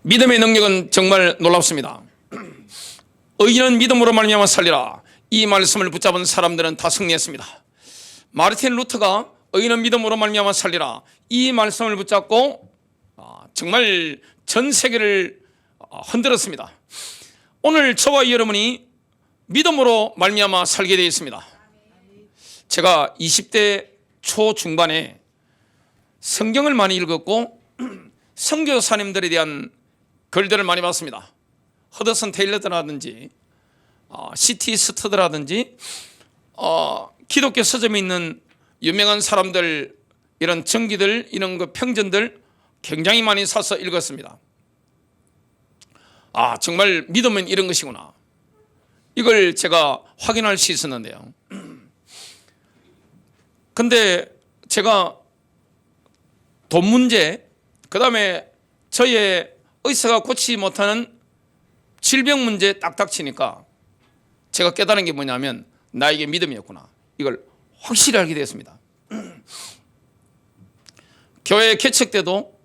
믿음의 능력은 정말 놀랍습니다. 의인은 믿음으로 말미암아 살리라. 이 말씀을 붙잡은 사람들은 다 승리했습니다. 마르틴 루터가 의인은 믿음으로 말미암아 살리라 이 말씀을 붙잡고 정말 전 세계를 흔들었습니다. 오늘 저와 여러분이 믿음으로 말미암아 살게 되어 있습니다. 제가 20대 초중반에 성경을 많이 읽었고 선교사님들에 대한 글들을 많이 봤습니다. 허드슨 테일러라든지 C.T. 스터드라든지 기독교 서점에 있는 유명한 사람들 이런 전기들 이런 그 평전들 굉장히 많이 사서 읽었습니다. 정말 믿으면 이런 것이구나. 이걸 제가 확인할 수 있었는데요. 근데 제가 돈 문제, 그 다음에 저의 의사가 고치지 못하는 질병 문제 딱딱 치니까 제가 깨달은 게 뭐냐면 나에게 믿음이었구나. 이걸 확실히 알게 되었습니다. 교회 개척 때도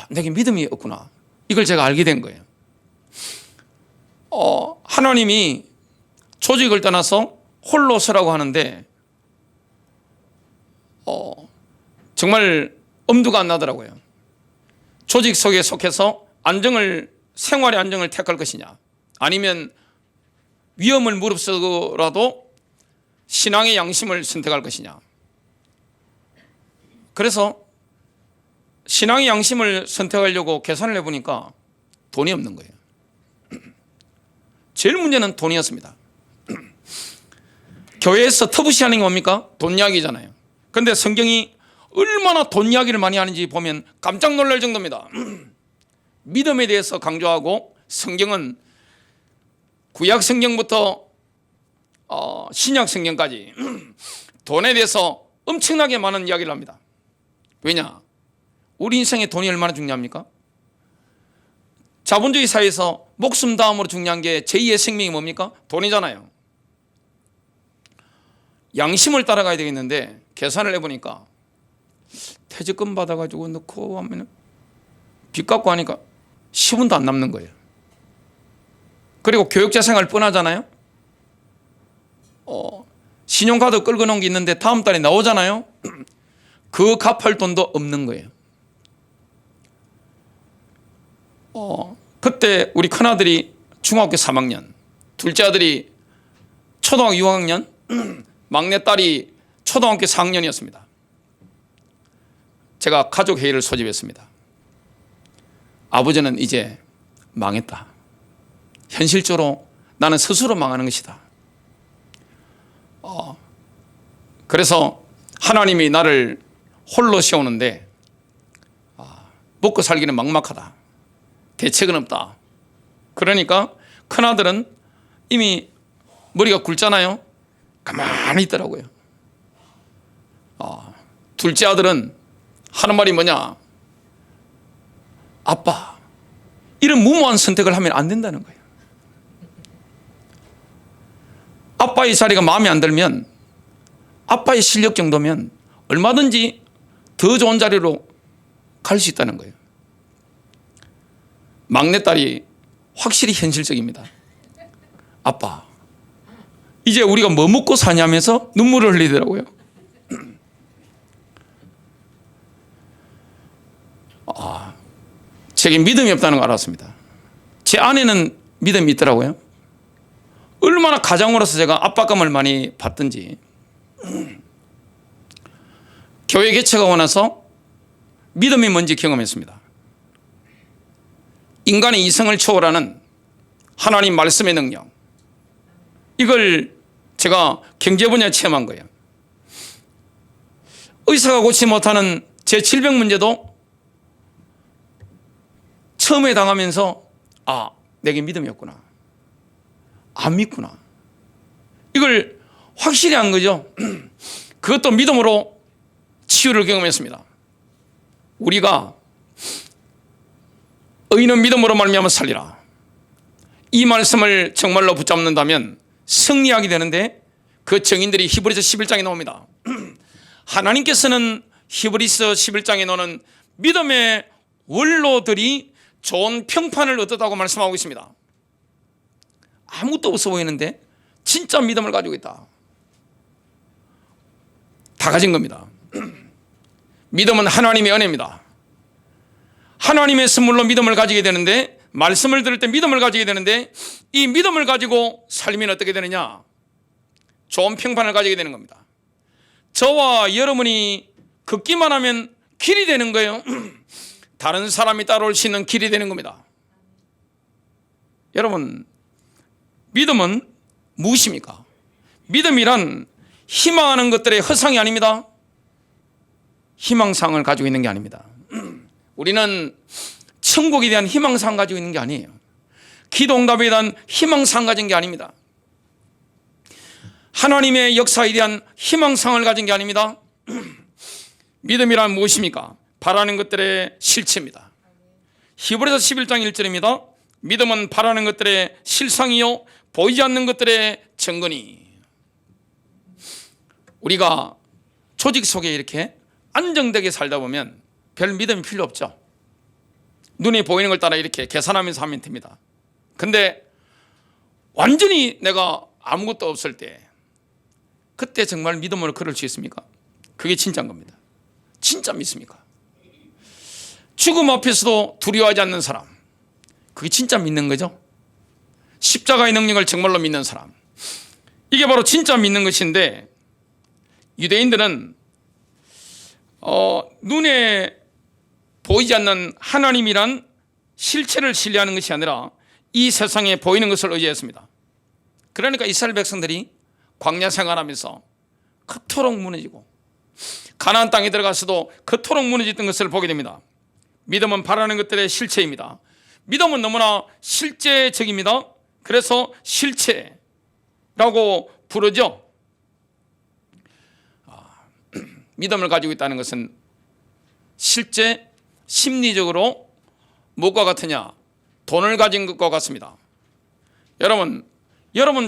내게 믿음이 없구나. 이걸 제가 알게 된 거예요. 하나님이 조직을 떠나서 홀로 서라고 하는데 정말 엄두가 안 나더라고요. 조직 속에 속해서 생활의 안정을 택할 것이냐, 아니면 위험을 무릅쓰고라도 신앙의 양심을 선택할 것이냐. 그래서 신앙의 양심을 선택하려고 계산을 해보니까 돈이 없는 거예요. 제일 문제는 돈이었습니다. 교회에서 터부시하는 게 뭡니까? 돈 이야기잖아요. 그런데 성경이 얼마나 돈 이야기를 많이 하는지 보면 깜짝 놀랄 정도입니다. 믿음에 대해서 강조하고 성경은 구약 성경부터 신약 성경까지 돈에 대해서 엄청나게 많은 이야기를 합니다. 왜냐? 우리 인생에 돈이 얼마나 중요합니까? 자본주의 사회에서 목숨 다음으로 중요한 게 제2의 생명이 뭡니까? 돈이잖아요. 양심을 따라가야 되겠는데 계산을 해보니까 퇴직금 받아가지고 넣고 하면 빚 갚고 하니까 10원도 안 남는 거예요. 그리고 교육자생활 뻔하잖아요. 신용카드 끌고 놓은 게 있는데 다음 달에 나오잖아요. 그 갚을 돈도 없는 거예요. 그때 우리 큰아들이 중학교 3학년, 둘째 아들이 초등학교 6학년, 막내딸이 초등학교 4학년이었습니다. 제가 가족회의를 소집했습니다. 아버지는 이제 망했다. 현실적으로 나는 스스로 망하는 것이다. 그래서 하나님이 나를 홀로 세우는데 먹고 살기는 막막하다. 대책은 없다. 그러니까 큰아들은 이미 머리가 굵잖아요. 가만히 있더라고요. 둘째 아들은 하는 말이 뭐냐? 아빠, 이런 무모한 선택을 하면 안 된다는 거예요. 아빠의 자리가 마음에 안 들면 아빠의 실력 정도면 얼마든지 더 좋은 자리로 갈 수 있다는 거예요. 막내딸이 확실히 현실적입니다. 아빠, 이제 우리가 뭐 먹고 사냐면서 눈물을 흘리더라고요. 제게 믿음이 없다는 걸 알았습니다. 제 아내는 믿음이 있더라고요. 얼마나 가장으로서 제가 압박감을 많이 받든지. 교회 개척하고 나서 믿음이 뭔지 경험했습니다. 인간의 이성을 초월하는 하나님 말씀의 능력, 이걸 제가 경제 분야에 체험한 거예요. 의사가 고치지 못하는 제 질병 문제도 처음에 당하면서 내게 믿음이 없구나, 안 믿구나, 이걸 확실히 한 거죠. 그것도 믿음으로 치유를 경험했습니다. 우리가 의인은 믿음으로 말미암아 살리라, 이 말씀을 정말로 붙잡는다면 승리하게 되는데, 그 증인들이 히브리서 11장에 나옵니다. 하나님께서는 히브리서 11장에 나오는 믿음의 원로들이 좋은 평판을 얻었다고 말씀하고 있습니다. 아무것도 없어 보이는데 진짜 믿음을 가지고 있다. 다 가진 겁니다. 믿음은 하나님의 은혜입니다. 하나님의 선물로 믿음을 가지게 되는데, 말씀을 들을 때 믿음을 가지게 되는데, 이 믿음을 가지고 살면 어떻게 되느냐? 좋은 평판을 가지게 되는 겁니다. 저와 여러분이 걷기만 하면 길이 되는 거예요. 다른 사람이 따라올 수 있는 길이 되는 겁니다. 여러분, 믿음은 무엇입니까? 믿음이란 희망하는 것들의 허상이 아닙니다. 희망상을 가지고 있는 게 아닙니다. 우리는 천국에 대한 희망상 가지고 있는 게 아니에요. 기도응답에 대한 희망상 가진 게 아닙니다. 하나님의 역사에 대한 희망상을 가진 게 아닙니다. 믿음이란 무엇입니까? 바라는 것들의 실체입니다. 히브리서 11장 1절입니다. 믿음은 바라는 것들의 실상이요 보이지 않는 것들의 증거니. 우리가 조직 속에 이렇게 안정되게 살다 보면 별 믿음이 필요 없죠. 눈에 보이는 걸 따라 이렇게 계산하면서 하면 됩니다. 근데 완전히 내가 아무것도 없을 때, 그때 정말 믿음으로 걸을 수 있습니까? 그게 진짜인 겁니다. 진짜 믿습니까? 죽음 앞에서도 두려워하지 않는 사람, 그게 진짜 믿는 거죠. 십자가의 능력을 정말로 믿는 사람, 이게 바로 진짜 믿는 것인데, 유대인들은 눈에 보이지 않는 하나님이란 실체를 신뢰하는 것이 아니라 이 세상에 보이는 것을 의지했습니다. 그러니까 이스라엘 백성들이 광야 생활하면서 그토록 무너지고 가나안 땅에 들어가서도 그토록 무너졌던 것을 보게 됩니다. 믿음은 바라는 것들의 실체입니다. 믿음은 너무나 실제적입니다. 그래서 실체라고 부르죠. 믿음을 가지고 있다는 것은 실제 심리적으로 무엇과 같으냐? 돈을 가진 것과 같습니다. 여러분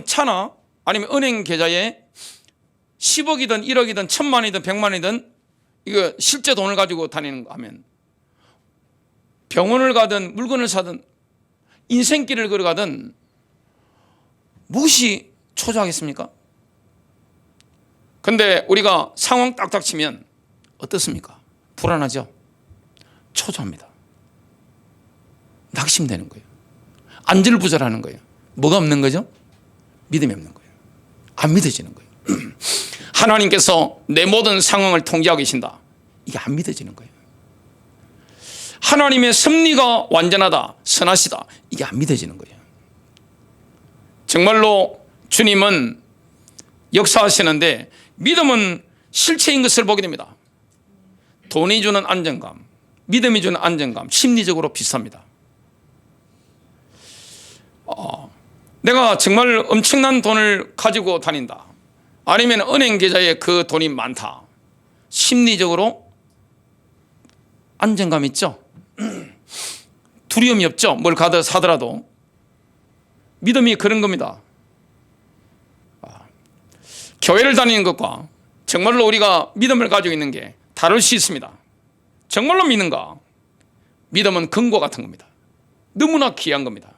차나 아니면 은행 계좌에 10억이든 1억이든 1000만이든 100만이든 이거 실제 돈을 가지고 다니는 거 하면, 병원을 가든 물건을 사든 인생길을 걸어가든 무엇이 초조하겠습니까? 근데 우리가 상황 딱딱 치면 어떻습니까? 불안하죠? 초조합니다. 낙심되는 거예요. 안절부절하는 거예요. 뭐가 없는 거죠? 믿음이 없는 거예요. 안 믿어지는 거예요. 하나님께서 내 모든 상황을 통제하고 계신다, 이게 안 믿어지는 거예요. 하나님의 섭리가 완전하다, 선하시다, 이게 안 믿어지는 거예요. 정말로 주님은 역사하시는데 믿음은 실체인 것을 보게 됩니다. 돈이 주는 안정감, 믿음이 주는 안정감, 심리적으로 비슷합니다. 내가 정말 엄청난 돈을 가지고 다닌다, 아니면 은행 계좌에 그 돈이 많다, 심리적으로 안정감 있죠? 두려움이 없죠? 뭘 사더라도. 믿음이 그런 겁니다. 교회를 다니는 것과 정말로 우리가 믿음을 가지고 있는 게 다를 수 있습니다. 정말로 믿는가? 믿음은 금과 같은 겁니다. 너무나 귀한 겁니다.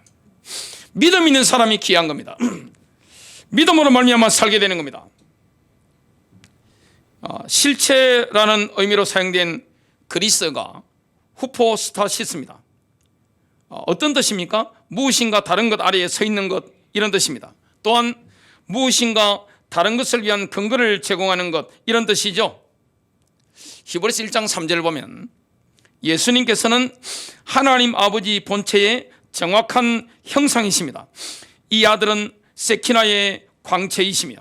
믿음 있는 사람이 귀한 겁니다. 믿음으로 말미암아 살게 되는 겁니다. 실체라는 의미로 사용된 그리스어가 후포스타시스입니다. 어떤 뜻입니까? 무엇인가 다른 것 아래에 서 있는 것, 이런 뜻입니다. 또한 무엇인가 다른 것을 위한 근거를 제공하는 것, 이런 뜻이죠. 히브리서 1장 3절을 보면 예수님께서는 하나님 아버지 본체의 정확한 형상이십니다. 이 아들은 세키나의 광채이시며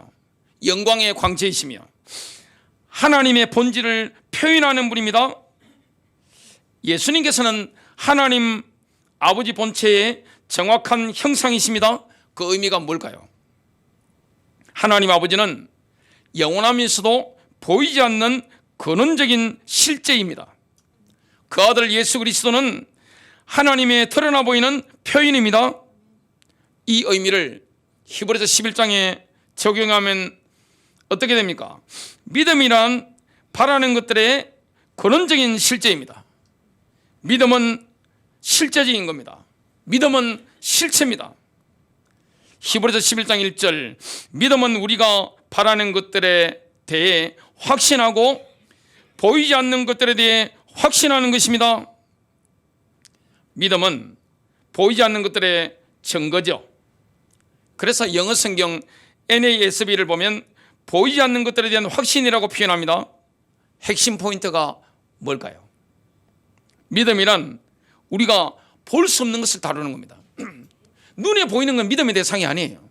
영광의 광채이시며 하나님의 본질을 표현하는 분입니다. 예수님께서는 하나님 아버지 본체의 정확한 형상이십니다. 그 의미가 뭘까요? 하나님 아버지는 영원하면서도 보이지 않는 근원적인 실제입니다. 그 아들 예수 그리스도는 하나님의 드러나 보이는 표현입니다. 이 의미를 히브리서 11장에 적용하면 어떻게 됩니까? 믿음이란 바라는 것들의 근원적인 실제입니다. 믿음은 실제적인 겁니다. 믿음은 실체입니다. 히브리서 11장 1절, 믿음은 우리가 바라는 것들에 대해 확신하고 보이지 않는 것들에 대해 확신하는 것입니다. 믿음은 보이지 않는 것들의 증거죠. 그래서 영어 성경 NASB를 보면 보이지 않는 것들에 대한 확신이라고 표현합니다. 핵심 포인트가 뭘까요? 믿음이란 우리가 볼 수 없는 것을 다루는 겁니다. 눈에 보이는 건 믿음의 대상이 아니에요.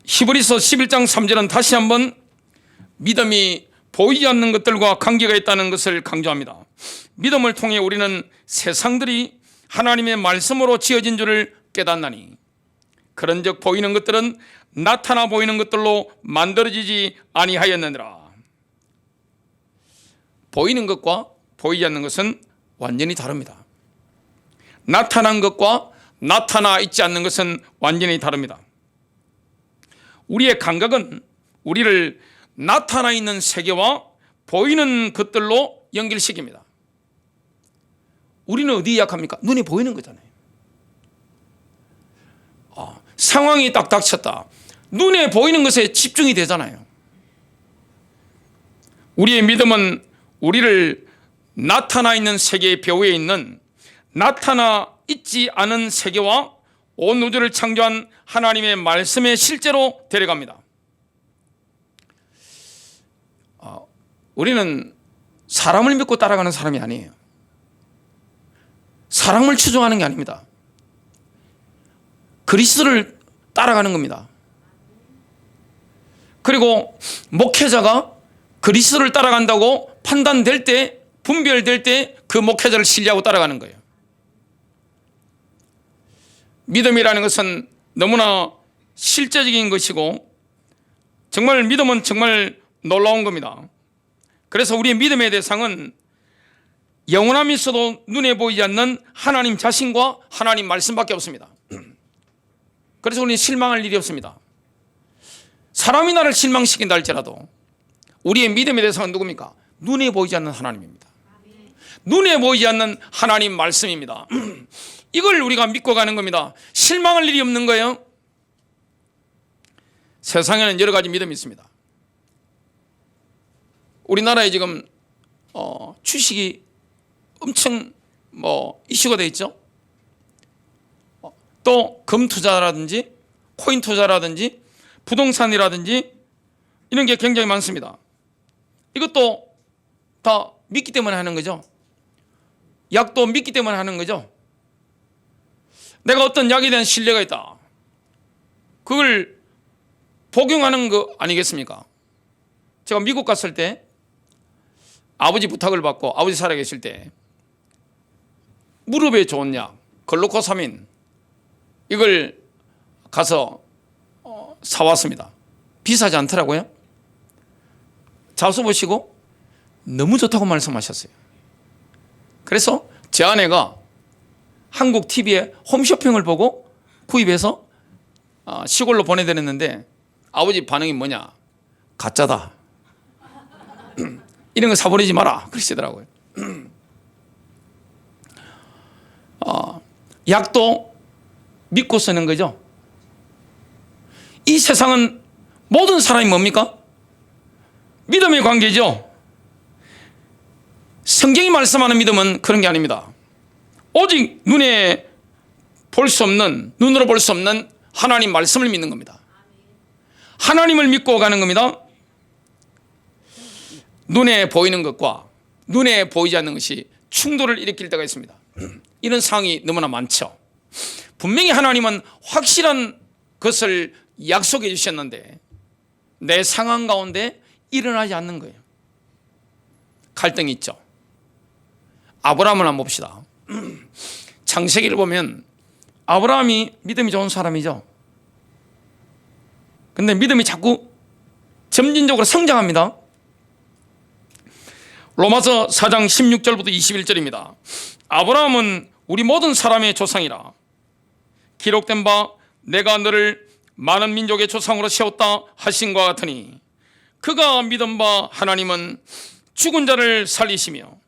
히브리서 11장 3절은 다시 한번 믿음이 보이지 않는 것들과 관계가 있다는 것을 강조합니다. 믿음을 통해 우리는 세상들이 하나님의 말씀으로 지어진 줄을 깨닫나니 그런즉 보이는 것들은 나타나 보이는 것들로 만들어지지 아니하였느니라. 보이는 것과 보이지 않는 것은 완전히 다릅니다. 나타난 것과 나타나 있지 않는 것은 완전히 다릅니다. 우리의 감각은 우리를 나타나 있는 세계와 보이는 것들로 연결시킵니다. 우리는 어디에 약합니까? 눈에 보이는 거잖아요. 상황이 딱 닥쳤다. 눈에 보이는 것에 집중이 되잖아요. 우리의 믿음은 우리를 나타나 있는 세계의 배후에 있는 나타나 있지 않은 세계와 온 우주를 창조한 하나님의 말씀에 실제로 데려갑니다. 우리는 사람을 믿고 따라가는 사람이 아니에요. 사람을 추종하는 게 아닙니다. 그리스도를 따라가는 겁니다. 그리고 목회자가 그리스도를 따라간다고 판단될 때, 분별될 때 그 목회자를 신뢰하고 따라가는 거예요. 믿음이라는 것은 너무나 실제적인 것이고 정말 믿음은 정말 놀라운 겁니다. 그래서 우리의 믿음의 대상은 영원함이 있어도 눈에 보이지 않는 하나님 자신과 하나님 말씀밖에 없습니다. 그래서 우리는 실망할 일이 없습니다. 사람이 나를 실망시킨다 할지라도 우리의 믿음의 대상은 누굽니까? 눈에 보이지 않는 하나님입니다. 눈에 보이지 않는 하나님 말씀입니다. 이걸 우리가 믿고 가는 겁니다. 실망할 일이 없는 거예요. 세상에는 여러 가지 믿음이 있습니다. 우리나라에 지금 주식이 엄청 이슈가 돼 있죠. 또 금 투자라든지 코인 투자라든지 부동산이라든지 이런 게 굉장히 많습니다. 이것도 다 믿기 때문에 하는 거죠. 약도 믿기 때문에 하는 거죠. 내가 어떤 약에 대한 신뢰가 있다. 그걸 복용하는 거 아니겠습니까? 제가 미국 갔을 때 아버지 부탁을 받고 아버지 살아계실 때 무릎에 좋은 약 글루코사민 이걸 가서 사왔습니다. 비싸지 않더라고요. 자수 보시고 너무 좋다고 말씀하셨어요. 그래서 제 아내가 한국 TV에 홈쇼핑을 보고 구입해서 시골로 보내드렸는데 아버지 반응이 뭐냐? 가짜다. 이런 거 사버리지 마라. 그러시더라고요. 약도 믿고 쓰는 거죠. 이 세상은 모든 사람이 뭡니까? 믿음의 관계죠. 성경이 말씀하는 믿음은 그런 게 아닙니다. 오직 눈에 볼 수 없는, 눈으로 볼 수 없는 하나님 말씀을 믿는 겁니다. 하나님을 믿고 가는 겁니다. 눈에 보이는 것과 눈에 보이지 않는 것이 충돌을 일으킬 때가 있습니다. 이런 상황이 너무나 많죠. 분명히 하나님은 확실한 것을 약속해 주셨는데 내 상황 가운데 일어나지 않는 거예요. 갈등이 있죠. 아브라함을 한번 봅시다. 창세기를 보면 아브라함이 믿음이 좋은 사람이죠. 근데 믿음이 자꾸 점진적으로 성장합니다. 로마서 4장 16절부터 21절입니다. 아브라함은 우리 모든 사람의 조상이라 기록된 바 내가 너를 많은 민족의 조상으로 세웠다 하신 것 같으니 그가 믿은 바 하나님은 죽은 자를 살리시며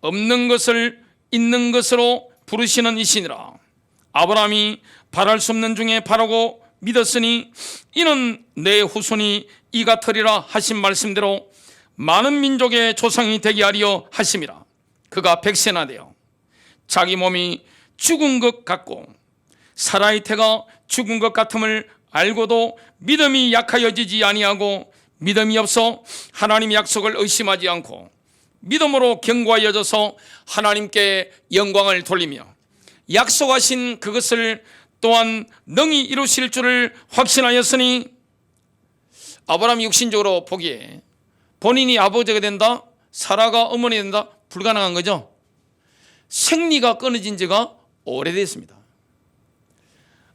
없는 것을 있는 것으로 부르시는 이시니라. 아브라함이 바랄 수 없는 중에 바라고 믿었으니 이는 내 후손이 이 같으리라 하신 말씀대로 많은 민족의 조상이 되게 하리여 하심이라. 그가 백세나 되어 자기 몸이 죽은 것 같고 사라의 태가 죽은 것 같음을 알고도 믿음이 약하여지지 아니하고 믿음이 없어 하나님 약속을 의심하지 않고 믿음으로 견고하여져서 하나님께 영광을 돌리며 약속하신 그것을 또한 능히 이루실 줄을 확신하였으니 아브라함이 육신적으로 보기에 본인이 아버지가 된다, 사라가 어머니 된다, 불가능한 거죠. 생리가 끊어진 지가 오래됐습니다.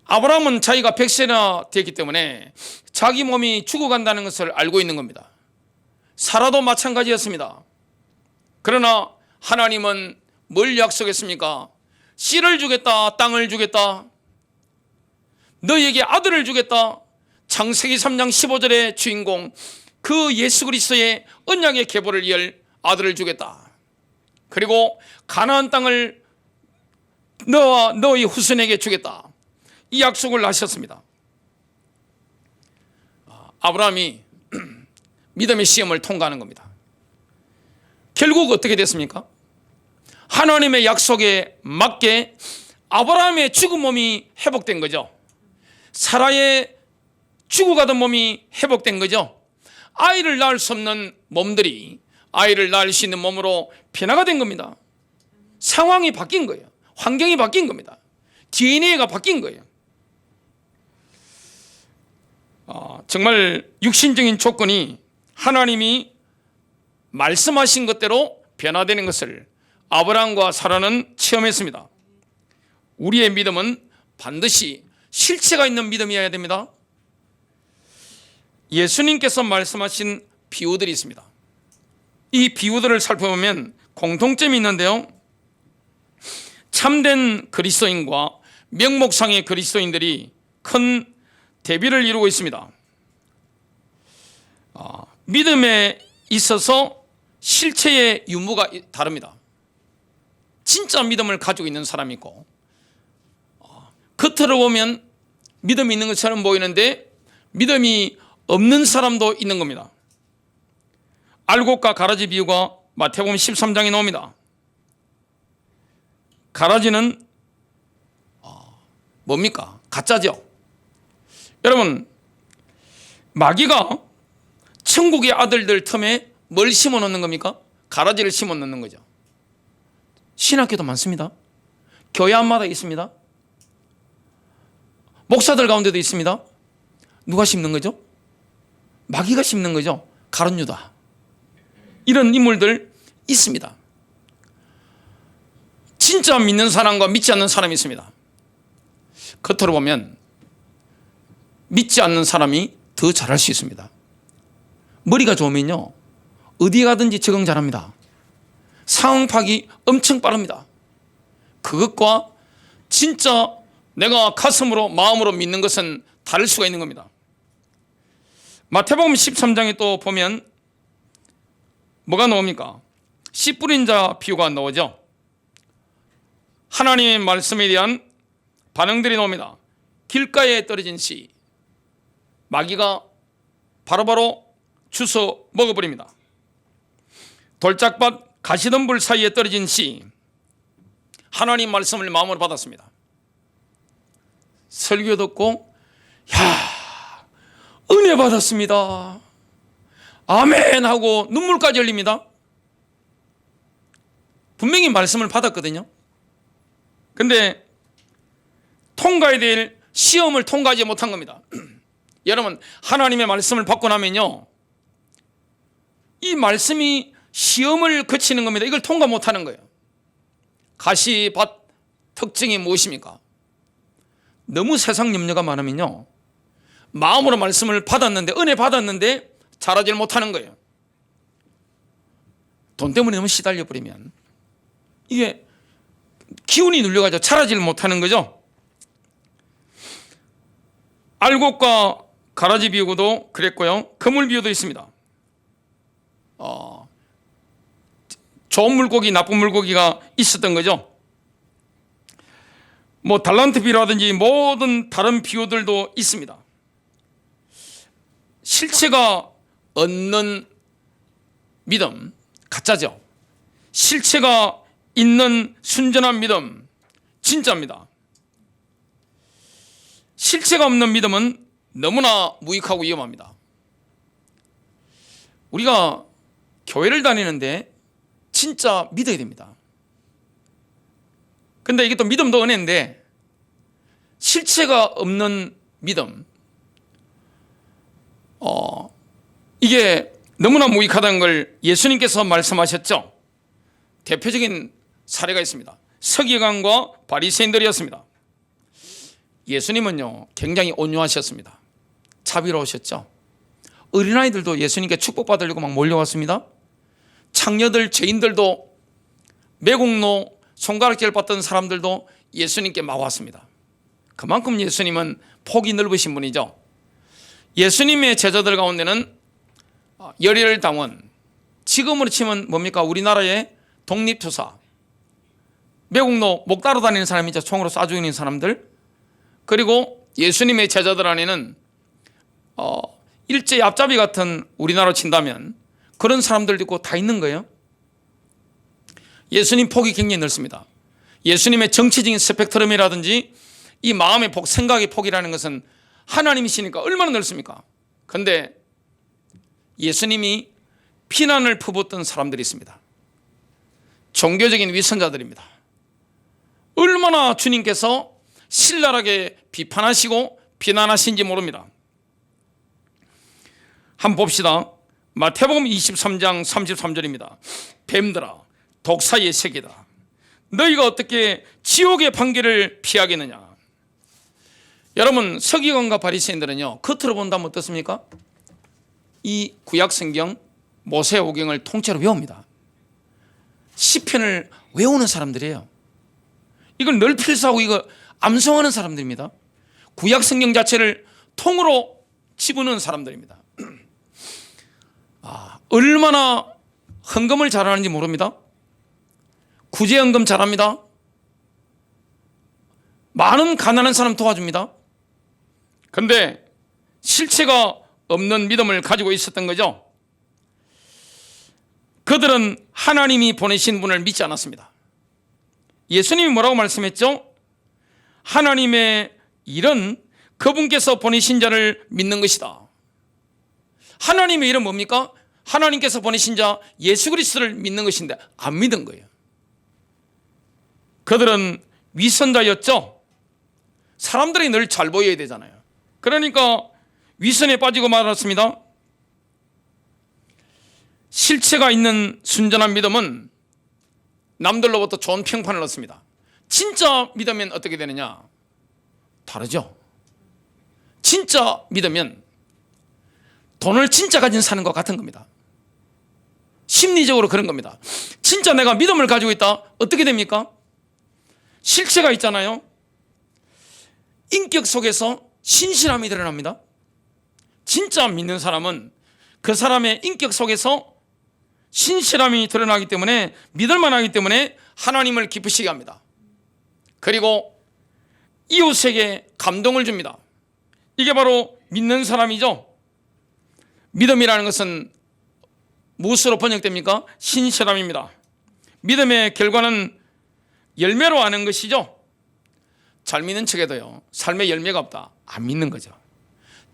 아브라함은 자기가 100세나 됐기 때문에 자기 몸이 죽어간다는 것을 알고 있는 겁니다. 사라도 마찬가지였습니다. 그러나 하나님은 뭘 약속했습니까? 씨를 주겠다, 땅을 주겠다, 너희에게 아들을 주겠다. 창세기 3장 15절의 주인공 그 예수 그리스도의 언약의 계보를 이을 아들을 주겠다. 그리고 가나안 땅을 너와 너희 후손에게 주겠다. 이 약속을 하셨습니다. 아브라함이 믿음의 시험을 통과하는 겁니다. 결국 어떻게 됐습니까? 하나님의 약속에 맞게 아브라함의 죽은 몸이 회복된 거죠. 사라의 죽어가던 몸이 회복된 거죠. 아이를 낳을 수 없는 몸들이 아이를 낳을 수 있는 몸으로 변화가 된 겁니다. 상황이 바뀐 거예요. 환경이 바뀐 겁니다. DNA가 바뀐 거예요. 정말 육신적인 조건이 하나님이 말씀하신 것대로 변화되는 것을 아브라함과 사라는 체험했습니다. 우리의 믿음은 반드시 실체가 있는 믿음이어야 됩니다. 예수님께서 말씀하신 비유들이 있습니다. 이 비유들을 살펴보면 공통점이 있는데요. 참된 그리스도인과 명목상의 그리스도인들이 큰 대비를 이루고 있습니다. 믿음에 있어서 실체의 유무가 다릅니다. 진짜 믿음을 가지고 있는 사람이 있고 겉으로 보면 믿음이 있는 것처럼 보이는데 믿음이 없는 사람도 있는 겁니다. 알곡과 가라지 비유가 마태복음 13장에 나옵니다. 가라지는 뭡니까? 가짜죠. 여러분, 마귀가 천국의 아들들 틈에 뭘 심어 놓는 겁니까? 가라지를 심어 놓는 거죠. 신학교도 많습니다. 교회 안마다 있습니다. 목사들 가운데도 있습니다. 누가 심는 거죠? 마귀가 심는 거죠. 가룟 유다. 이런 인물들 있습니다. 진짜 믿는 사람과 믿지 않는 사람이 있습니다. 겉으로 보면 믿지 않는 사람이 더 잘할 수 있습니다. 머리가 좋으면요, 어디 가든지 적응 잘합니다. 상황 파악이 엄청 빠릅니다. 그것과 진짜 내가 가슴으로 마음으로 믿는 것은 다를 수가 있는 겁니다. 마태복음 13장에 또 보면 뭐가 나옵니까? 씨 뿌린 자 비유가 나오죠. 하나님의 말씀에 대한 반응들이 나옵니다. 길가에 떨어진 씨, 마귀가 바로바로 주워 먹어버립니다. 돌짝밭 가시덤불 사이에 떨어진 씨, 하나님 말씀을 마음으로 받았습니다. 설교 듣고 야, 은혜 받았습니다, 아멘 하고 눈물까지 흘립니다. 분명히 말씀을 받았거든요. 근데 통과해야 될 시험을 통과하지 못한 겁니다. 여러분, 하나님의 말씀을 받고 나면요, 이 말씀이 시험을 거치는 겁니다. 이걸 통과 못하는 거예요. 가시밭 특징이 무엇입니까? 너무 세상 염려가 많으면요, 마음으로 말씀을 받았는데, 은혜 받았는데 자라질 못하는 거예요. 돈 때문에 너무 시달려 버리면 이게 기운이 눌려가지고 자라질 못하는 거죠. 알곡과 가라지 비유도 그랬고요. 그물 비유도 있습니다. 좋은 물고기, 나쁜 물고기가 있었던 거죠. 뭐 달란트 비유라든지 모든 다른 비유들도 있습니다. 실체가 없는 믿음, 가짜죠. 실체가 있는 순전한 믿음, 진짜입니다. 실체가 없는 믿음은 너무나 무익하고 위험합니다. 우리가 교회를 다니는데 진짜 믿어야 됩니다. 근데 이게 또 믿음도 은혜인데 실체가 없는 믿음, 이게 너무나 무익하다는 걸 예수님께서 말씀하셨죠. 대표적인 사례가 있습니다. 서기관과 바리새인들이었습니다. 예수님은요 굉장히 온유하셨습니다. 자비로우셨죠. 어린아이들도 예수님께 축복받으려고 막 몰려왔습니다. 창녀들, 죄인들도, 매국노, 손가락질 받던 사람들도 예수님께 막 왔습니다. 그만큼 예수님은 폭이 넓으신 분이죠. 예수님의 제자들 가운데는 열혈당원, 지금으로 치면 뭡니까? 우리나라의 독립투사, 매국노 목 따러 다니는 사람이죠. 총으로 쏴 죽이는 사람들. 그리고 예수님의 제자들 안에는 일제 앞잡이 같은, 우리나라로 친다면 그런 사람들도 있고 다 있는 거예요. 예수님 폭이 굉장히 넓습니다. 예수님의 정치적인 스펙트럼이라든지 이 마음의 폭, 생각의 폭이라는 것은 하나님이시니까 얼마나 넓습니까? 그런데 예수님이 비난을 퍼붓던 사람들이 있습니다. 종교적인 위선자들입니다. 얼마나 주님께서 신랄하게 비판하시고 비난하신지 모릅니다. 한번 봅시다. 마태복음 23장 33절입니다. 뱀들아, 독사의 새끼다, 너희가 어떻게 지옥의 판결을 피하겠느냐. 여러분, 서기관과 바리새인들은요 겉으로 본다면 어떻습니까? 이 구약 성경 모세오경을 통째로 외웁니다. 시편을 외우는 사람들이에요. 이걸 늘 필사하고 이거 암송하는 사람들입니다. 구약 성경 자체를 통으로 집어넣은 사람들입니다. 얼마나 헌금을 잘하는지 모릅니다. 구제헌금 잘합니다. 많은 가난한 사람 도와줍니다. 그런데 실체가 없는 믿음을 가지고 있었던 거죠. 그들은 하나님이 보내신 분을 믿지 않았습니다. 예수님이 뭐라고 말씀했죠? 하나님의 일은 그분께서 보내신 자를 믿는 것이다. 하나님의 일은 뭡니까? 하나님께서 보내신 자 예수 그리스도를 믿는 것인데 안 믿은 거예요. 그들은 위선자였죠. 사람들이 늘 잘 보여야 되잖아요. 그러니까 위선에 빠지고 말았습니다. 실체가 있는 순전한 믿음은 남들로부터 좋은 평판을 얻습니다. 진짜 믿으면 어떻게 되느냐? 다르죠. 진짜 믿으면 돈을 진짜 가진 사는 것 같은 겁니다. 심리적으로 그런 겁니다. 진짜 내가 믿음을 가지고 있다. 어떻게 됩니까? 실체가 있잖아요. 인격 속에서 신실함이 드러납니다. 진짜 믿는 사람은 그 사람의 인격 속에서 신실함이 드러나기 때문에, 믿을만 하기 때문에 하나님을 기쁘시게 합니다. 그리고 이웃에게 감동을 줍니다. 이게 바로 믿는 사람이죠. 믿음이라는 것은 무엇으로 번역됩니까? 신실함입니다. 믿음의 결과는 열매로 아는 것이죠. 잘 믿는 척해도요 삶에 열매가 없다, 안 믿는 거죠.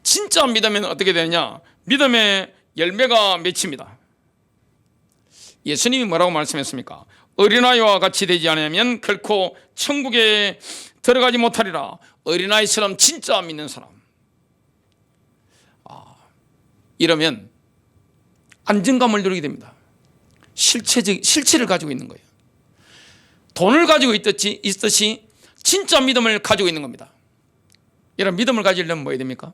진짜 믿으면 어떻게 되느냐? 믿음의 열매가 맺힙니다. 예수님이 뭐라고 말씀했습니까? 어린아이와 같이 되지 않으면 결코 천국에 들어가지 못하리라. 어린아이처럼 진짜 믿는 사람, 이러면 안정감을 누리게 됩니다. 실체를 가지고 있는 거예요. 돈을 가지고 있듯이 진짜 믿음을 가지고 있는 겁니다. 이런 믿음을 가지려면 뭐 해야 됩니까?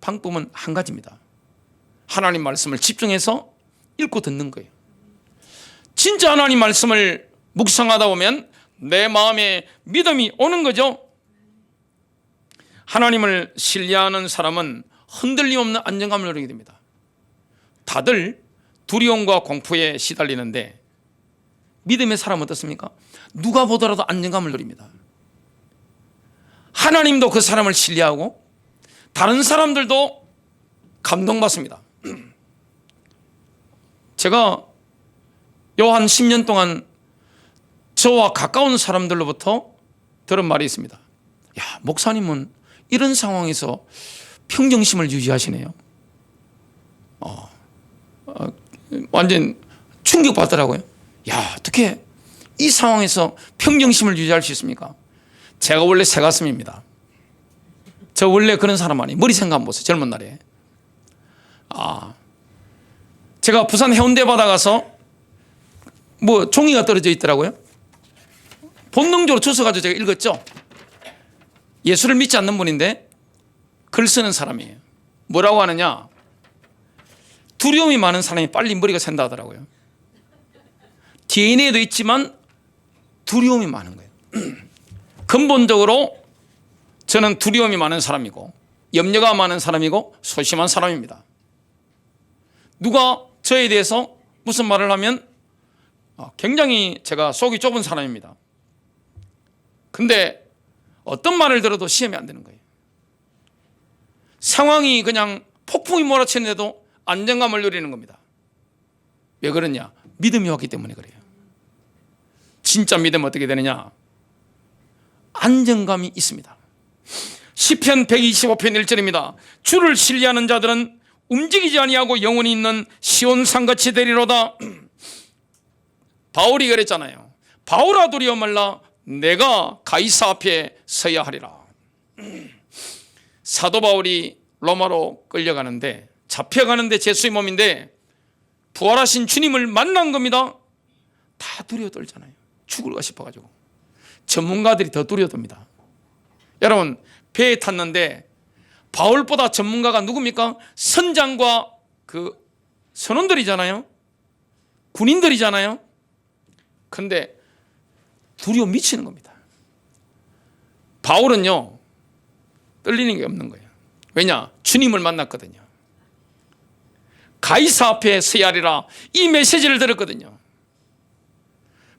방법은 한 가지입니다. 하나님 말씀을 집중해서 읽고 듣는 거예요. 진짜 하나님 말씀을 묵상하다 보면 내 마음에 믿음이 오는 거죠. 하나님을 신뢰하는 사람은 흔들림 없는 안정감을 누리게 됩니다. 다들 두려움과 공포에 시달리는데 믿음의 사람은 어떻습니까? 누가 보더라도 안정감을 누립니다. 하나님도 그 사람을 신뢰하고 다른 사람들도 감동받습니다. 제가 요 한 10년 동안 저와 가까운 사람들로부터 들은 말이 있습니다. 야, 목사님은 이런 상황에서 평정심을 유지하시네요. 완전 충격받더라고요. 야, 어떻게 이 상황에서 평정심을 유지할 수 있습니까? 제가 원래 새가슴입니다. 저 원래 그런 사람 아니에요. 머리 생각 한번 보세요. 젊은 날에. 제가 부산 해운대 바다 가서 뭐 종이가 떨어져 있더라고요. 본능적으로 주워가지고 제가 읽었죠. 예수를 믿지 않는 분인데 글 쓰는 사람이에요. 뭐라고 하느냐? 두려움이 많은 사람이 빨리 머리가 샌다 하더라고요. DNA도 있지만 두려움이 많은 거예요. 근본적으로 저는 두려움이 많은 사람이고 염려가 많은 사람이고 소심한 사람입니다. 누가 저에 대해서 무슨 말을 하면 굉장히 제가 속이 좁은 사람입니다. 근데 어떤 말을 들어도 시험이 안 되는 거예요. 상황이 그냥 폭풍이 몰아치는데도 안정감을 누리는 겁니다. 왜 그러냐? 믿음이 왔기 때문에 그래요. 진짜 믿으면 어떻게 되느냐? 안정감이 있습니다. 시편 125편 1절입니다. 주를 신뢰하는 자들은 움직이지 아니하고 영원히 있는 시온산같이 되리로다. 바울이 그랬잖아요. 바울아 두려워 말라, 내가 가이사 앞에 서야 하리라. 사도 바울이 로마로 끌려가는데, 잡혀가는데 예수의 몸인데 부활하신 주님을 만난 겁니다. 다 두려워 떨잖아요. 죽을까 싶어가지고. 전문가들이 더 두려워 떱니다. 여러분, 배에 탔는데 바울보다 전문가가 누굽니까? 선장과 그 선원들이잖아요. 군인들이잖아요. 근데 두려워 미치는 겁니다. 바울은요, 떨리는 게 없는 거예요. 왜냐? 주님을 만났거든요. 가이사 앞에 서야 하리라, 이 메시지를 들었거든요.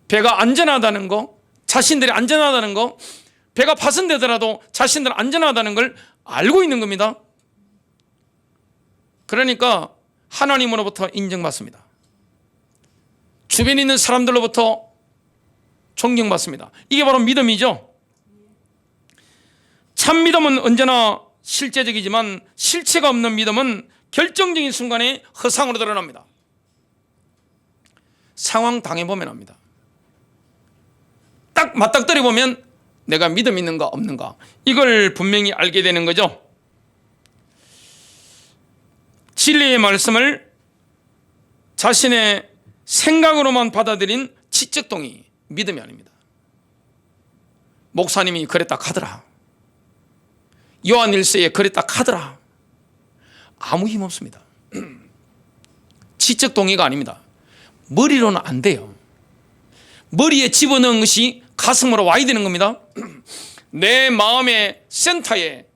배가 안전하다는 거, 자신들이 안전하다는 거, 배가 파손되더라도 자신들 안전하다는 걸 알고 있는 겁니다. 그러니까 하나님으로부터 인정받습니다. 주변에 있는 사람들로부터 존경받습니다. 이게 바로 믿음이죠. 참 믿음은 언제나 실제적이지만 실체가 없는 믿음은 결정적인 순간에 허상으로 드러납니다. 상황 당해보면 합니다. 딱 맞닥뜨려 보면 내가 믿음 있는가 없는가, 이걸 분명히 알게 되는 거죠. 진리의 말씀을 자신의 생각으로만 받아들인 지적동의, 믿음이 아닙니다. 목사님이 그랬다 카더라, 요한일서에 그랬다 카더라, 아무 힘 없습니다. 지적동의가 아닙니다. 머리로는 안 돼요. 머리에 집어넣은 것이 가슴으로 와야 되는 겁니다. 내 마음의 센터에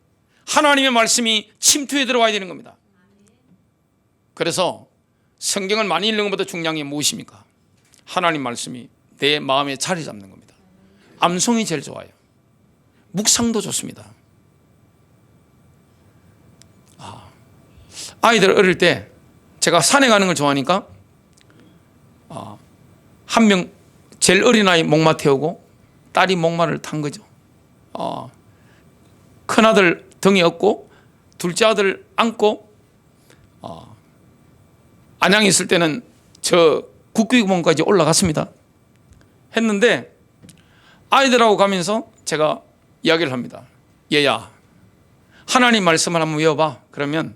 하나님의 말씀이 침투해 들어와야 되는 겁니다. 그래서 성경을 많이 읽는 것보다 중요한 게 무엇입니까? 하나님 말씀이 내 마음에 자리 잡는 겁니다. 암송이 제일 좋아요. 묵상도 좋습니다. 아이들 어릴 때 제가 산에 가는 걸 좋아하니까 한 명 제일 어린 아이 목마 태우고 딸이 목마를 탄 거죠. 큰아들 등에 업고 둘째 아들 안고 안양에 있을 때는 저 국교육원까지 올라갔습니다. 했는데 아이들하고 가면서 제가 이야기를 합니다. 얘야, 하나님 말씀을 한번 외워봐. 그러면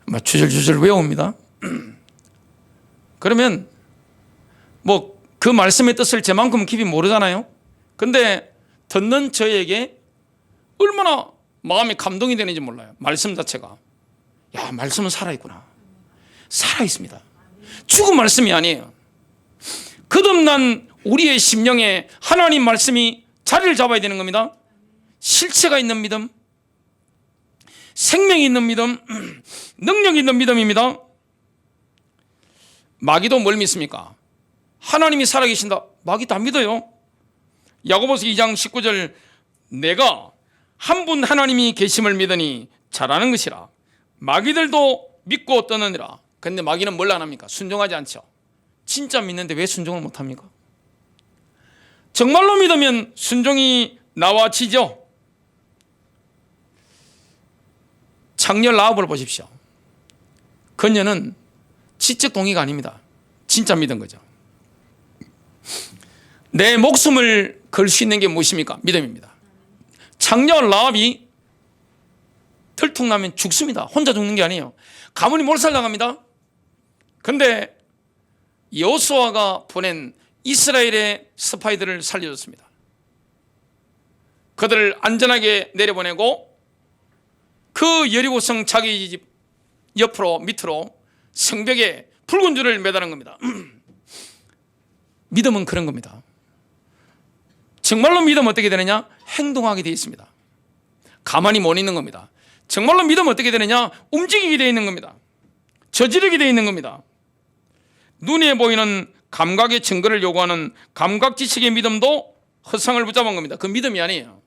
막 주절주절 외웁니다. 그러면 뭐 그 말씀의 뜻을 제만큼 깊이 모르잖아요. 근데 듣는 저에게 얼마나 마음이 감동이 되는지 몰라요. 말씀 자체가. 야, 말씀은 살아있구나. 살아있습니다. 죽은 말씀이 아니에요. 거듭난 우리의 심령에 하나님 말씀이 자리를 잡아야 되는 겁니다. 실체가 있는 믿음, 생명이 있는 믿음, 능력이 있는 믿음입니다. 마귀도 뭘 믿습니까? 하나님이 살아계신다. 마귀 다 믿어요. 야고보서 2장 19절 내가 한 분 하나님이 계심을 믿으니 잘하는 것이라. 마귀들도 믿고 떠느니라. 근데 마귀는 뭘 안 합니까? 순종하지 않죠. 진짜 믿는데 왜 순종을 못합니까? 정말로 믿으면 순종이 나와지죠. 창녀 라합을 보십시오. 그녀는 지적 동의가 아닙니다. 진짜 믿은 거죠. 내 목숨을 걸 수 있는 게 무엇입니까? 믿음입니다. 창녀 라합이 들통나면 죽습니다. 혼자 죽는 게 아니에요. 가문이 몰살당합니다. 그런데 여호수아가 보낸 이스라엘의 스파이들을 살려줬습니다. 그들을 안전하게 내려보내고 그 여리고성 자기 집 옆으로 밑으로 성벽에 붉은 줄을 매다는 겁니다. 믿음은 그런 겁니다. 정말로 믿으면 어떻게 되느냐? 행동하게 되어 있습니다. 가만히 못 있는 겁니다. 정말로 믿으면 어떻게 되느냐? 움직이게 되어 있는 겁니다. 저지르게 되어 있는 겁니다. 눈에 보이는 감각의 증거를 요구하는 감각지식의 믿음도 허상을 붙잡은 겁니다. 그 믿음이 아니에요.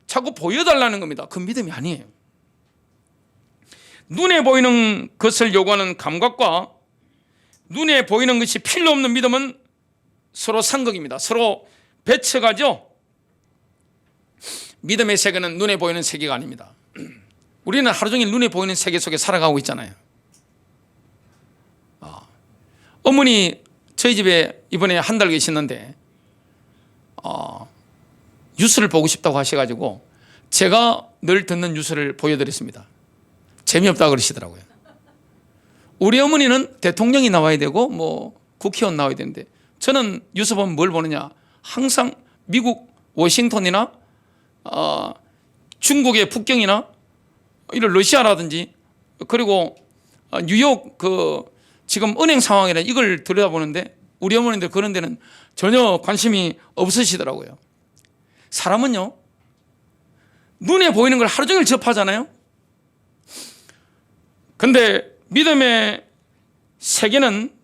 자꾸 보여달라는 겁니다. 그 믿음이 아니에요. 눈에 보이는 것을 요구하는 감각과 눈에 보이는 것이 필요 없는 믿음은 서로 상극입니다. 서로 배척하죠. 믿음의 세계는 눈에 보이는 세계가 아닙니다. 우리는 하루 종일 눈에 보이는 세계 속에 살아가고 있잖아요. 어머니 저희 집에 이번에 한 달 계시는데 뉴스를 보고 싶다고 하셔가지고 제가 늘 듣는 뉴스를 보여드렸습니다. 재미없다고 그러시더라고요. 우리 어머니는 대통령이 나와야 되고 뭐 국회의원 나와야 되는데 저는 뉴스 보면 뭘 보느냐? 항상 미국 워싱턴이나 중국의 북경이나 이런 러시아라든지 그리고 뉴욕 그 지금 은행 상황이라 이걸 들여다보는데 우리 어머니들 그런 데는 전혀 관심이 없으시더라고요. 사람은요 눈에 보이는 걸 하루 종일 접하잖아요. 근데 믿음의 세계는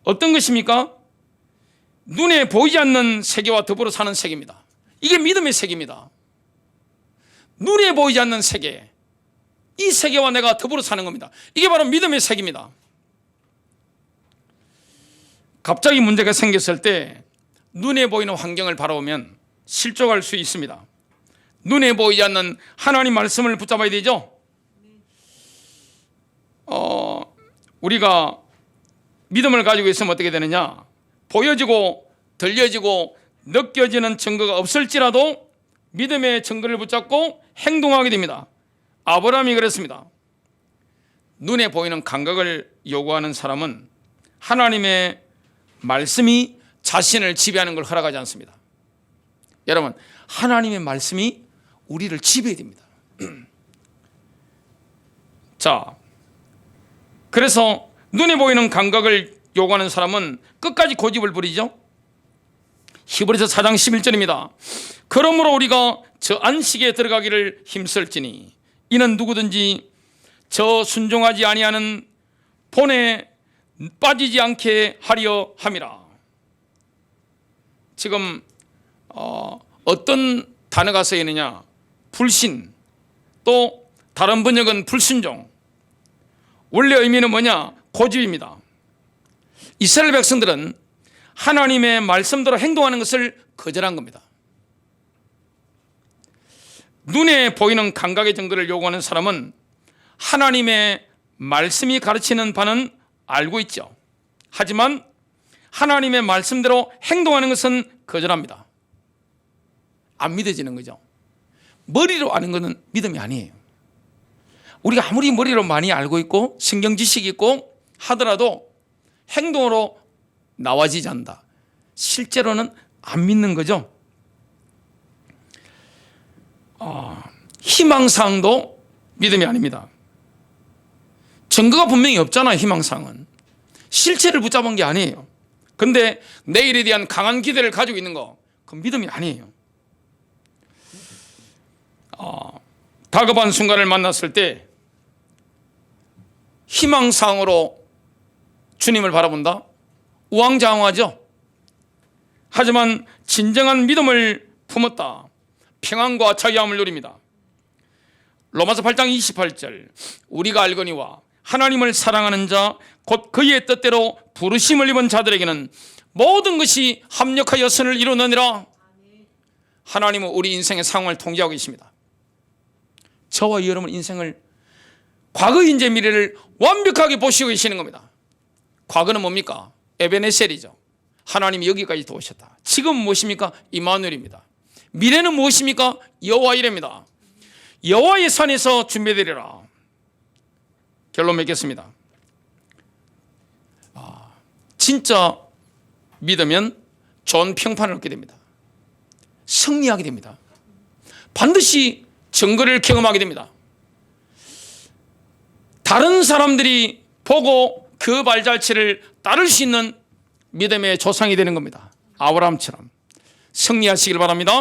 어떤 것입니까? 눈에 보이지 않는 세계와 더불어 사는 세계입니다. 이게 믿음의 세계입니다. 눈에 보이지 않는 세계, 이 세계와 내가 더불어 사는 겁니다. 이게 바로 믿음의 세계입니다. 갑자기 문제가 생겼을 때 눈에 보이는 환경을 바라보면 실족할 수 있습니다. 눈에 보이지 않는 하나님 말씀을 붙잡아야 되죠. 우리가 믿음을 가지고 있으면 어떻게 되느냐? 보여지고 들려지고 느껴지는 증거가 없을지라도 믿음의 증거를 붙잡고 행동하게 됩니다. 아브라함이 그랬습니다. 눈에 보이는 감각을 요구하는 사람은 하나님의 말씀이 자신을 지배하는 걸 허락하지 않습니다. 여러분, 하나님의 말씀이 우리를 지배해야 됩니다. 자, 그래서 눈에 보이는 감각을 요구하는 사람은 끝까지 고집을 부리죠. 히브리서 4장 11절입니다. 그러므로 우리가 저 안식에 들어가기를 힘쓸지니 이는 누구든지 저 순종하지 아니하는 본에 빠지지 않게 하려 함이라. 지금 어떤 단어가 쓰여 있느냐? 불신, 또 다른 번역은 불순종. 원래 의미는 뭐냐? 고집입니다. 이스라엘 백성들은 하나님의 말씀대로 행동하는 것을 거절한 겁니다. 눈에 보이는 감각의 증거를 요구하는 사람은 하나님의 말씀이 가르치는 바는 알고 있죠. 하지만 하나님의 말씀대로 행동하는 것은 거절합니다. 안 믿어지는 거죠. 머리로 아는 것은 믿음이 아니에요. 우리가 아무리 머리로 많이 알고 있고 성경 지식이 있고 하더라도 행동으로 나와지지 않는다. 실제로는 안 믿는 거죠. 희망사항도 믿음이 아닙니다. 증거가 분명히 없잖아요. 희망사항은 실체를 붙잡은 게 아니에요. 근데 내일에 대한 강한 기대를 가지고 있는 거, 그건 믿음이 아니에요. 다급한 순간을 만났을 때 희망사항으로 주님을 바라본다? 우왕좌왕하죠. 하지만 진정한 믿음을 품었다 평안과 자유함을 누립니다. 로마서 8장 28절 우리가 알거니와 하나님을 사랑하는 자 곧 그의 뜻대로 부르심을 입은 자들에게는 모든 것이 합력하여 선을 이루느니라. 하나님은 우리 인생의 상황을 통제하고 계십니다. 저와 여러분 인생을 과거, 현재, 미래를 완벽하게 보시고 계시는 겁니다. 과거는 뭡니까? 에베네셀이죠. 하나님이 여기까지 도우셨다. 지금은 무엇입니까? 이마누엘입니다. 미래는 무엇입니까? 여호와 이레입니다. 여호와의 산에서 준비되리라. 결론 맺겠습니다. 진짜 믿으면 좋은 평판을 얻게 됩니다. 승리하게 됩니다. 반드시 정거를 경험하게 됩니다. 다른 사람들이 보고 그 발자취를 따를 수 있는 믿음의 조상이 되는 겁니다. 아브라함처럼 승리하시길 바랍니다.